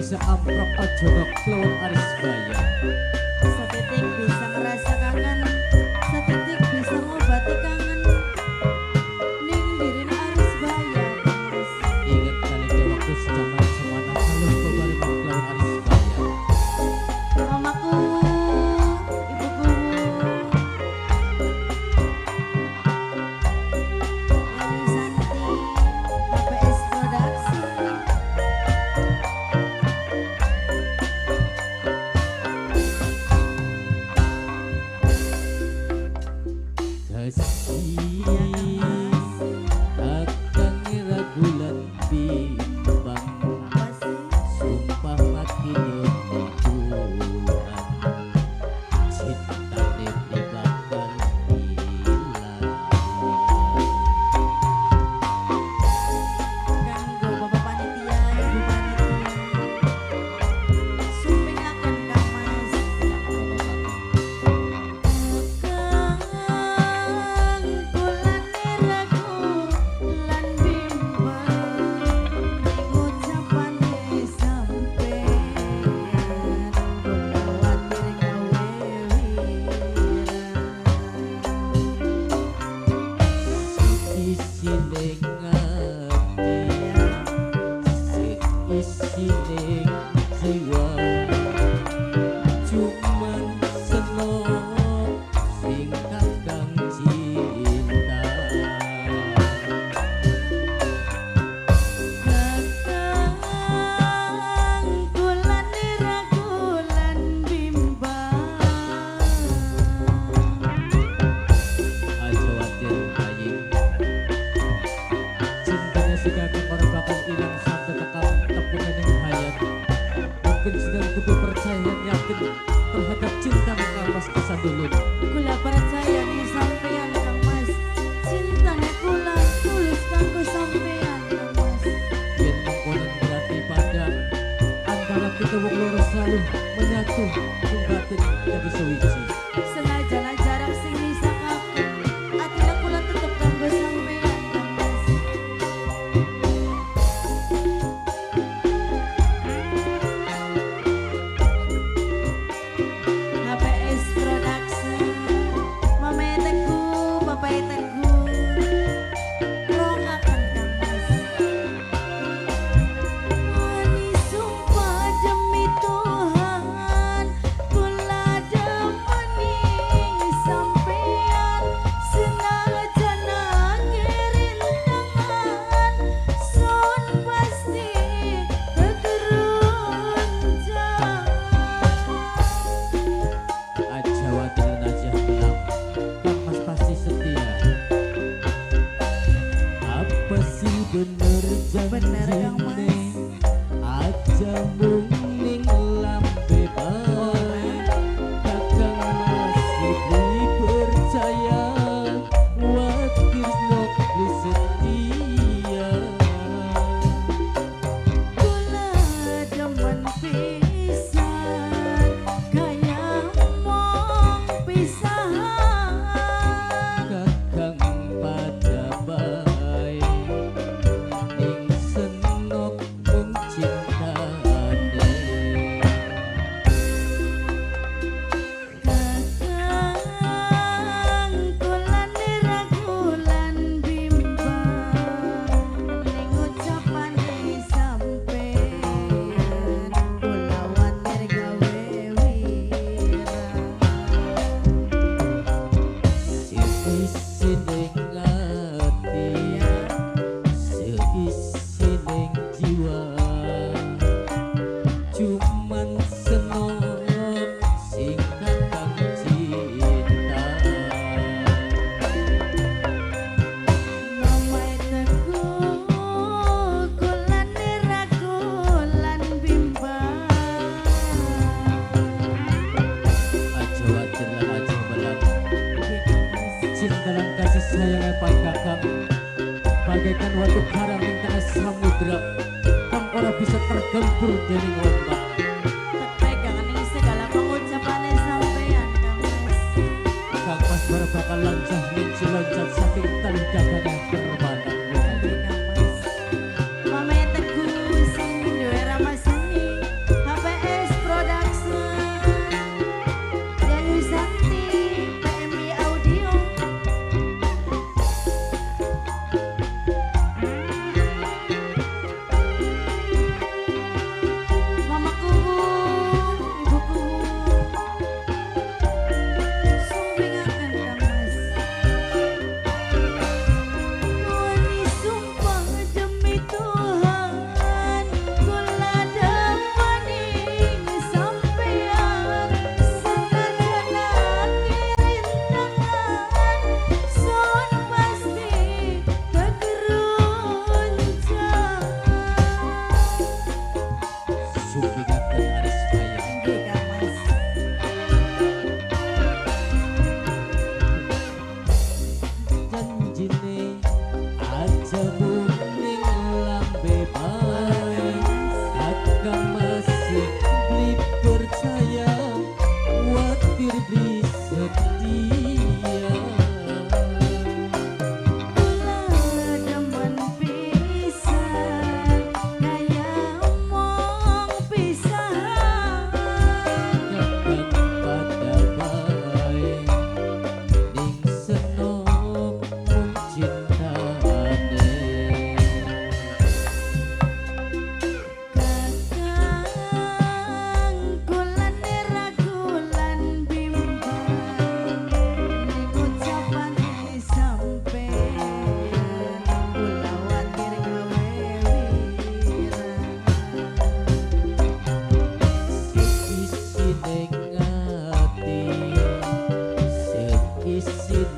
bisa amprok ojo ngeklon aris bayar. Setitik bisa ngerasa kangen, setitik bisa ngobati kangen. Ning dirin harus bayar, Mas. Ingat kali ke waktu zaman semana halus beberapa ngeklon aris bayar. Mamaku, ibuku, Lali Santi, HPS Produksi. Kasih akan ragulan bimbang, Apa sih? sumpah makin bulan, cinta ini bakal hilang. Kanggo Bapak Panitia, Ibu Panitia, sumpingaken Kang Mas. Kang kulane ragu lan bimbang, ucapane sampeyan kula watir gawe Isi ning ati, isi ning jiwa, cuman seneng sing kakang cinta. Kakang kulane ragu lan bimbang. Aja watir bayi, cintanya si kakang orang bakal hilang sampai tekam tepukan yang hayat. Mungkin sedang kudu percaya dan yakin terhadap cinta mengapas kisah dulu. Kula percaya nih sampeyan Kang Mas. Cintane kula tulus kanggo sampeyan Kang Mas. Yen mengkonon berarti pada antara kita wong loro selalu menyatu ing batin jadi sewiji. Senajan jarak sing misakaken, atine kula tetep kanggo sampeyan Kang Mas. HPS Production, Mame Teguh, Bapak Teguh, rongaken Kang Mas. Wani sumpah demi Tuhan, kula demeni sampeyan, senajan ngirin tangan, sun pasti kegerunjang. Aja watir aja bilang Kang Mas pasti setia. Apa sih bener Bener, Kang Mas. janjine aja mung ning lambe bae. Kakang masih dipercaya watir nokli setia. Kula demen pisan, kaya mong pisahan. Kakang pada bae ning senok mung cintane. Kakang kulane ragu lan bimbang, ning ucapane sampeyan kula watir gawe wirang. Seisi ning ati, seisi ning jiwa, cuman seneng sing kakang cinta. Mamae Teguh kulane ragu lan bimbang. Aja wajar lan aja belang, cinta dan kasih sayang epan kakang bagaikan watu karang ing tengah samudra kang ora bisa tergempur dening ombak. Pegangan ini segala pengucapannya sampeyan Kang Mas. Kang Mas bara bakal lancah linci loncat saking tali dagangan permata. Kang Mas. Mamae Teguh sing duwe rama seni, isin